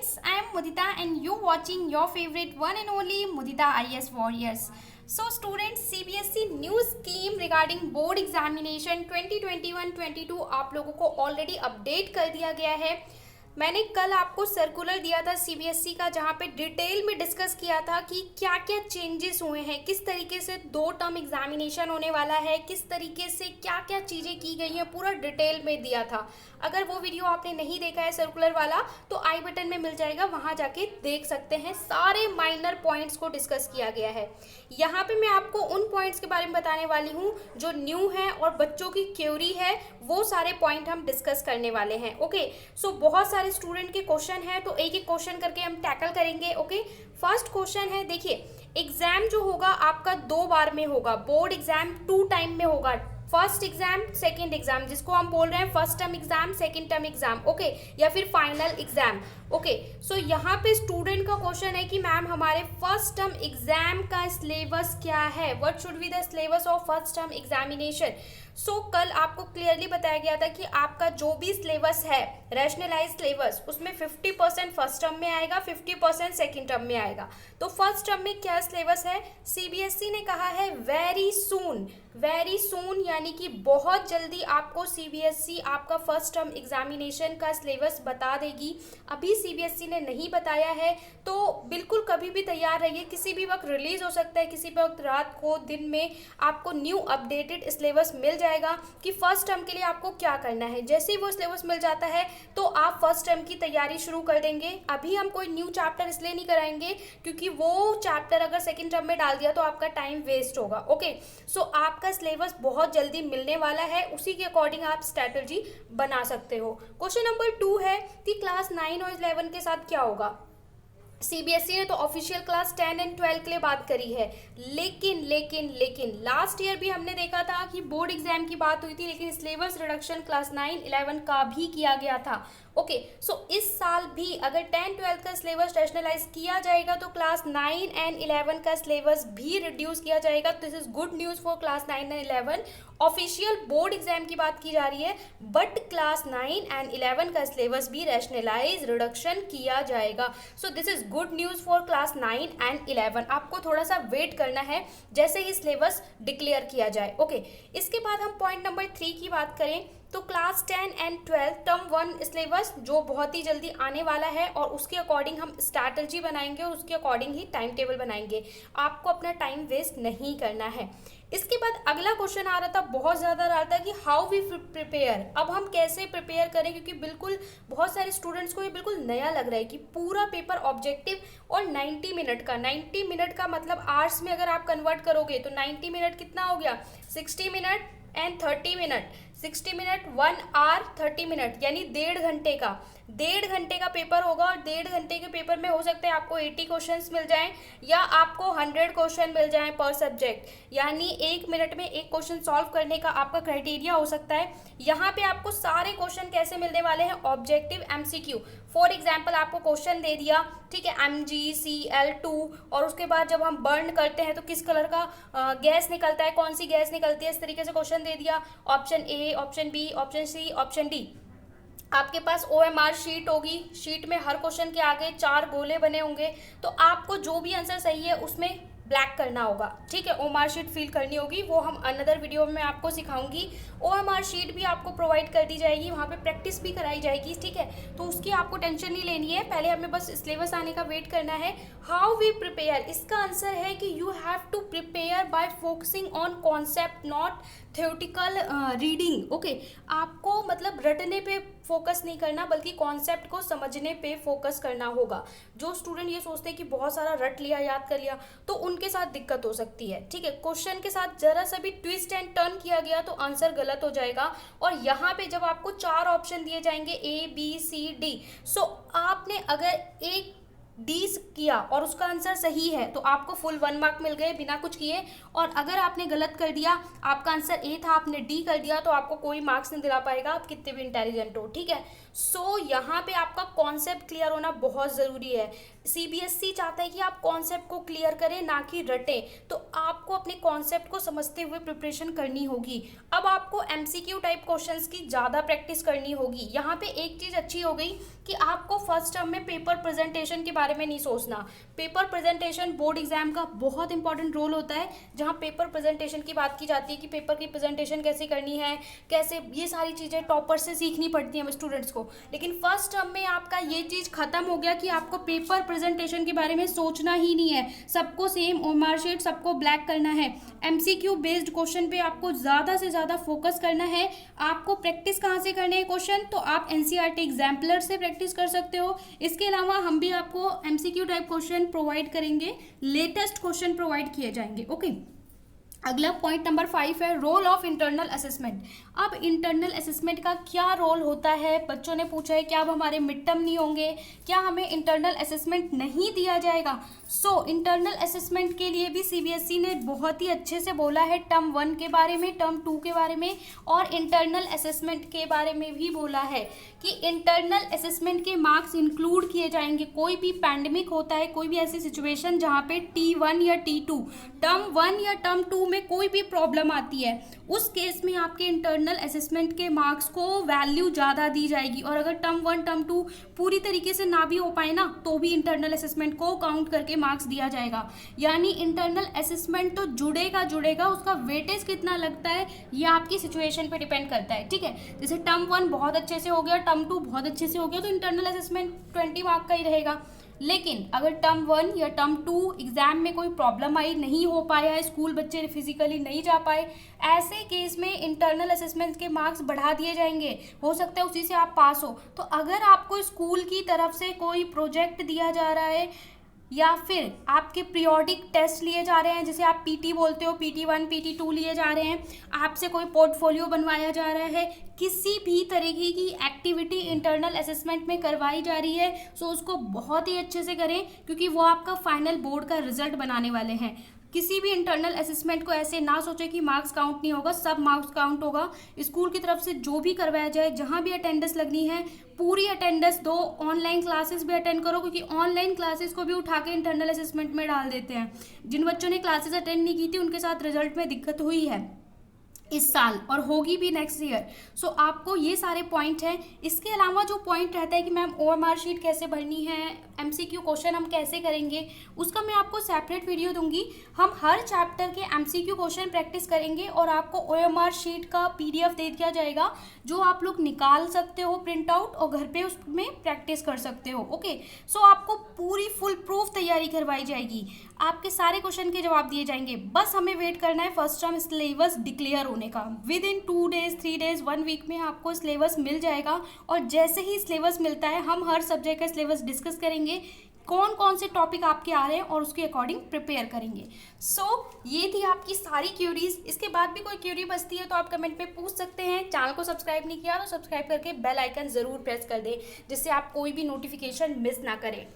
students, I am Mudita and you watching your favorite one and only Mudita IS Warriors. So students, CBSE new scheme regarding board examination 2021-22 आप लोगों को already update कर दिया गया है। मैंने कल आपको सर्कुलर दिया था सीबीएसई का, जहाँ पे डिटेल में डिस्कस किया था कि क्या क्या चेंजेस हुए हैं, किस तरीके से 2 टर्म एग्जामिनेशन होने वाला है, किस तरीके से क्या क्या चीज़ें की गई हैं, पूरा डिटेल में दिया था। अगर वो वीडियो आपने नहीं देखा है सर्कुलर वाला तो आई बटन में मिल जाएगा, वहाँ जाके देख सकते हैं। सारे माइनर पॉइंट्स को डिस्कस किया गया है। यहाँ पे मैं आपको उन पॉइंट्स के बारे में बताने वाली हूँ जो न्यू है और बच्चों की क्वेरी है, वो सारे पॉइंट हम डिस्कस करने वाले हैं। ओके, सो बहुत सारे स्टूडेंट के क्वेश्चन है तो एक एक क्वेश्चन करके हम टैकल करेंगे। ओके, फर्स्ट क्वेश्चन है, देखिए एग्जाम जो होगा आपका 2 बार में होगा, बोर्ड एग्जाम 2 टाइम में होगा। फर्स्ट एग्जाम, सेकंड एग्जाम, जिसको हम बोल रहे हैं first term exam, second term exam, okay, या फिर फाइनल एग्जाम। ओके, सो यहाँ पे स्टूडेंट का क्वेश्चन है कि मैम हमारे फर्स्ट टर्म एग्जाम का सिलेबस क्या है, what should be the syllabus of first term examination. So कल आपको क्लियरली बताया गया था कि आपका जो भी सिलेबस है, रैशनलाइज सिलेबस, उसमें 50% फर्स्ट टर्म में आएगा, 50% सेकेंड टर्म में आएगा। तो फर्स्ट टर्म में क्या सिलेबस है, सीबीएसई ने कहा है वेरी सून, वेरी सून यानी कि बहुत जल्दी आपको सीबीएसई आपका फर्स्ट टर्म एग्जामिनेशन का सिलेबस बता देगी। अभी सीबीएसई ने नहीं बताया है, तो बिल्कुल कभी भी तैयार रहिए, किसी भी वक्त रिलीज हो सकता है, किसी भी वक्त रात को, दिन में आपको न्यू अपडेटेड सिलेबस मिल जाएगा कि फर्स्ट टर्म के लिए आपको क्या करना है। जैसे ही वो सिलेबस मिल जाता है तो आप फर्स्ट टर्म की तैयारी शुरू कर देंगे। अभी हम कोई न्यू चैप्टर इसलिए नहीं कराएंगे क्योंकि वो चैप्टर अगर सेकेंड टर्म में डाल दिया तो आपका टाइम वेस्ट होगा। ओके, सो आपका सिलेबस बहुत जल्दी मिलने वाला है, उसी के अकॉर्डिंग आप स्ट्रैटेजी बना सकते हो। क्वेश्चन नंबर 2 है कि क्लास 9 और 11 के साथ क्या होगा। सीबीएसई ने तो ऑफिशियल क्लास 10 एंड 12 के लिए बात करी है, लेकिन लास्ट ईयर भी हमने देखा था कि बोर्ड एग्जाम की बात हुई थी, लेकिन सिलेबस रिडक्शन क्लास 9, 11 का भी किया गया था। ओके, सो इस साल भी अगर 10, 12 का सिलेबस रैशनलाइज किया जाएगा तो क्लास 9 एंड 11 का सिलेबस भी रिड्यूस किया जाएगा। This is good news for class 9 and 11। Official board exam की बात की जा रही है, बट क्लास 9 एंड 11 का सिलेबस भी रैशनलाइज रिडक्शन किया जाएगा। So this is good news for class 9 and 11। आपको थोड़ा सा वेट करना है जैसे ही सिलेबस डिक्लेयर किया जाए। ओके, इसके बाद हम पॉइंट नंबर 3 की बात करें तो क्लास 10 एंड 12 टर्म 1 सिलेबस जो बहुत ही जल्दी आने वाला है और उसके अकॉर्डिंग हम स्ट्रैटेजी बनाएंगे और उसके अकॉर्डिंग ही टाइम टेबल बनाएंगे। आपको अपना टाइम वेस्ट नहीं करना है। इसके बाद अगला क्वेश्चन आ रहा था, बहुत ज़्यादा रहा था कि हाउ वी प्रिपेयर, अब हम कैसे प्रिपेयर करें, क्योंकि बिल्कुल बहुत सारे स्टूडेंट्स को ये बिल्कुल नया लग रहा है कि पूरा पेपर ऑब्जेक्टिव और 90 मिनट का, 90 मिनट का मतलब आवर्स में अगर आप कन्वर्ट करोगे तो 90 मिनट कितना हो गया, 60 minute and 30 minute, 60 minute 1 hour 30 minute, यानी 1.5 घंटे का पेपर होगा। और 1.5 घंटे के पेपर में हो सकता है आपको 80 क्वेश्चंस मिल जाएं या आपको 100 क्वेश्चन मिल जाएं पर सब्जेक्ट, यानी 1 मिनट में एक क्वेश्चन सॉल्व करने का आपका क्राइटेरिया हो सकता है। यहाँ पे आपको सारे क्वेश्चन कैसे मिलने वाले हैं, ऑब्जेक्टिव एमसीक्यू। फॉर एग्जाम्पल आपको क्वेश्चन दे दिया, ठीक है, MgCl2, और उसके बाद जब हम बर्न करते हैं तो किस कलर का गैस निकलता है, कौन सी गैस निकलती है, इस तरीके से क्वेश्चन दे दिया। Option A, option B, option C, option D. आपके पास OMR शीट होगी, शीट में हर क्वेश्चन के आगे 4 गोले बने होंगे, तो आपको जो भी आंसर सही है उसमें ब्लैक करना होगा, ठीक है, OMR शीट फिल करनी होगी, वो हम अनदर वीडियो में आपको सिखाऊंगी। OMR शीट भी आपको प्रोवाइड कर दी जाएगी, वहाँ पे प्रैक्टिस भी कराई जाएगी, ठीक है, तो उसकी आपको टेंशन नहीं लेनी है, पहले हमें बस सिलेबस आने का वेट करना है। हाउ वी प्रिपेयर, इसका आंसर है कि you have to prepare by focusing on concept, not theoretical reading. Okay, आपको मतलब रटने पे फोकस नहीं करना बल्कि कॉन्सेप्ट को समझने पे फोकस करना होगा। जो स्टूडेंट ये सोचते हैं कि बहुत सारा रट लिया, याद कर लिया, तो उनके साथ दिक्कत हो सकती है, ठीक है। क्वेश्चन के साथ जरा सा भी ट्विस्ट एंड टर्न किया गया तो आंसर गलत हो जाएगा। और यहाँ पे जब आपको 4 ऑप्शन दिए जाएंगे ABCD, सो आपने अगर एक डी किया और उसका आंसर सही है तो आपको फुल 1 मार्क मिल गए बिना कुछ किए, और अगर आपने गलत कर दिया, आपका आंसर ए था, आपने डी कर दिया, तो आपको कोई मार्क्स नहीं दिला पाएगा, आप कितने भी इंटेलिजेंट हो, ठीक है। सो यहाँ पे आपका कॉन्सेप्ट क्लियर होना बहुत ज़रूरी है। सीबीएसई चाहता है कि आप कॉन्सेप्ट को क्लियर करें, ना कि रटें। तो आपको अपने कॉन्सेप्ट को समझते हुए प्रिपरेशन करनी होगी। अब आपको एमसीक्यू टाइप क्वेश्चंस की ज़्यादा प्रैक्टिस करनी होगी। यहाँ पे एक चीज़ अच्छी हो गई कि आपको फर्स्ट टर्म में पेपर प्रेजेंटेशन के बारे में नहीं सोचना। पेपर प्रेजेंटेशन बोर्ड एग्जाम का बहुत इंपॉर्टेंट रोल होता है, जहाँ पेपर प्रेजेंटेशन की बात की जाती है कि पेपर की प्रेजेंटेशन कैसे करनी है, कैसे, ये सारी चीज़ें टॉपर से सीखनी पड़ती हैं स्टूडेंट्स को। लेकिन फर्स्ट टर्म में आपका ये चीज़ खत्म हो गया कि आपको पेपर प्रेजेंटेशन के बारे में सोचना ही नहीं है। सबको सेम ओएमआर शीट, सबको ब्लैक करना है। एमसीक्यू बेस्ड क्वेश्चन पे आपको ज़्यादा से ज़्यादा फोकस करना है। आपको प्रैक्टिस कहाँ से करने हैं क्वेश्चन, तो आप एनसीईआरटी एग्जाम्पलर से प्रैक्टिस कर सकते हो। इसके अलावा हम भी आपको एमसीक्यू टाइप क्वेश्चन प्रोवाइड करेंगे, लेटेस्ट क्वेश्चन प्रोवाइड किए जाएंगे। ओके, अगला पॉइंट नंबर 5 है रोल ऑफ इंटरनल असेसमेंट। अब इंटरनल असेसमेंट का क्या रोल होता है, बच्चों ने पूछा है क्या अब हमारे मिड टर्म नहीं होंगे, क्या हमें इंटरनल असेसमेंट नहीं दिया जाएगा। सो इंटरनल असेसमेंट के लिए भी सीबीएसई ने बहुत ही अच्छे से बोला है, टर्म 1 के बारे में, टर्म 2 के बारे में और इंटरनल असेसमेंट के बारे में भी बोला है कि इंटरनल असेसमेंट के मार्क्स इंक्लूड किए जाएंगे। कोई भी पैंडेमिक होता है, कोई भी ऐसी सिचुएशन जहाँ पे T1 या T2, टर्म 1 या टर्म 2 में कोई भी प्रॉब्लम आती है, उस केस में आपके इंटरनल असेसमेंट के मार्क्स को वैल्यू ज़्यादा दी जाएगी। और अगर टर्म 1 टर्म 2 पूरी तरीके से ना भी हो पाए ना, तो भी इंटरनल असेसमेंट को काउंट करके मार्क्स दिया जाएगा। यानी इंटरनल असेसमेंट तो जुड़ेगा, उसका वेटेज कितना लगता है ये आपकी सिचुएशन पे डिपेंड करता है। ठीक है, जैसे टर्म 1 बहुत अच्छे से हो गया, टर्म 2 बहुत अच्छे से हो गया, तो इंटरनल असेसमेंट 20 मार्क का ही रहेगा। लेकिन अगर टर्म 1 या टर्म 2 एग्जाम में कोई प्रॉब्लम आई, नहीं हो पाया, स्कूल बच्चे फिजिकली नहीं जा पाए, ऐसे केस में इंटरनल असेसमेंट के मार्क्स बढ़ा दिए जाएंगे। हो सकता है उसी से आप पास हो। तो अगर आपको स्कूल की तरफ से कोई प्रोजेक्ट दिया जा रहा है या फिर आपके पीरियोडिक टेस्ट लिए जा रहे हैं, जैसे आप पीटी बोलते हो, PT1 PT2 लिए जा रहे हैं, आपसे कोई पोर्टफोलियो बनवाया जा रहा है, किसी भी तरीके की एक्टिविटी इंटरनल असेसमेंट में करवाई जा रही है, सो उसको बहुत ही अच्छे से करें, क्योंकि वो आपका फाइनल बोर्ड का रिजल्ट बनाने वाले हैं। किसी भी इंटरनल असेसमेंट को ऐसे ना सोचे कि मार्क्स काउंट नहीं होगा, सब मार्क्स काउंट होगा। स्कूल की तरफ से जो भी करवाया जाए, जहाँ भी अटेंडेंस लगनी है पूरी अटेंडेंस दो। ऑनलाइन क्लासेस भी अटेंड करो, क्योंकि ऑनलाइन क्लासेस को भी उठा के इंटरनल असेसमेंट में डाल देते हैं। जिन बच्चों ने क्लासेस अटेंड नहीं की थी उनके साथ रिजल्ट में दिक्कत हुई है इस साल और होगी भी नेक्स्ट ईयर। सो आपको ये सारे पॉइंट हैं। इसके अलावा जो पॉइंट रहता है कि मैम ओएमआर शीट कैसे भरनी है, एमसीक्यू क्वेश्चन हम कैसे करेंगे, उसका मैं आपको सेपरेट वीडियो दूंगी। हम हर चैप्टर के एमसीक्यू क्वेश्चन प्रैक्टिस करेंगे और आपको ओएमआर शीट का PDF दे दिया जाएगा, जो आप लोग निकाल सकते हो प्रिंट आउट और घर पे उसमें प्रैक्टिस कर सकते हो। ओके, सो आपको पूरी फुल प्रूफ तैयारी करवाई जाएगी, आपके सारे क्वेश्चन के जवाब दिए जाएंगे। बस हमें वेट करना है फर्स्ट टर्म सिलेबस डिक्लेयर होने का। Within 2 days 3 days 1 week में आपको सिलेबस मिल जाएगा। और जैसे ही सिलेबस मिलता है हम हर सब्जेक्ट का सिलेबस डिस्कस करेंगे, कौन कौन से टॉपिक आपके आ रहे हैं और उसके अकॉर्डिंग प्रिपेयर करेंगे। सो ये थी आपकी सारी क्यूरीज। इसके बाद भी कोई क्यूरी बचती है तो आप कमेंट पे पूछ सकते हैं। चैनल को सब्सक्राइब नहीं किया तो सब्सक्राइब करके बेल आइकन ज़रूर प्रेस कर दें, जिससे आप कोई भी नोटिफिकेशन मिस ना करें।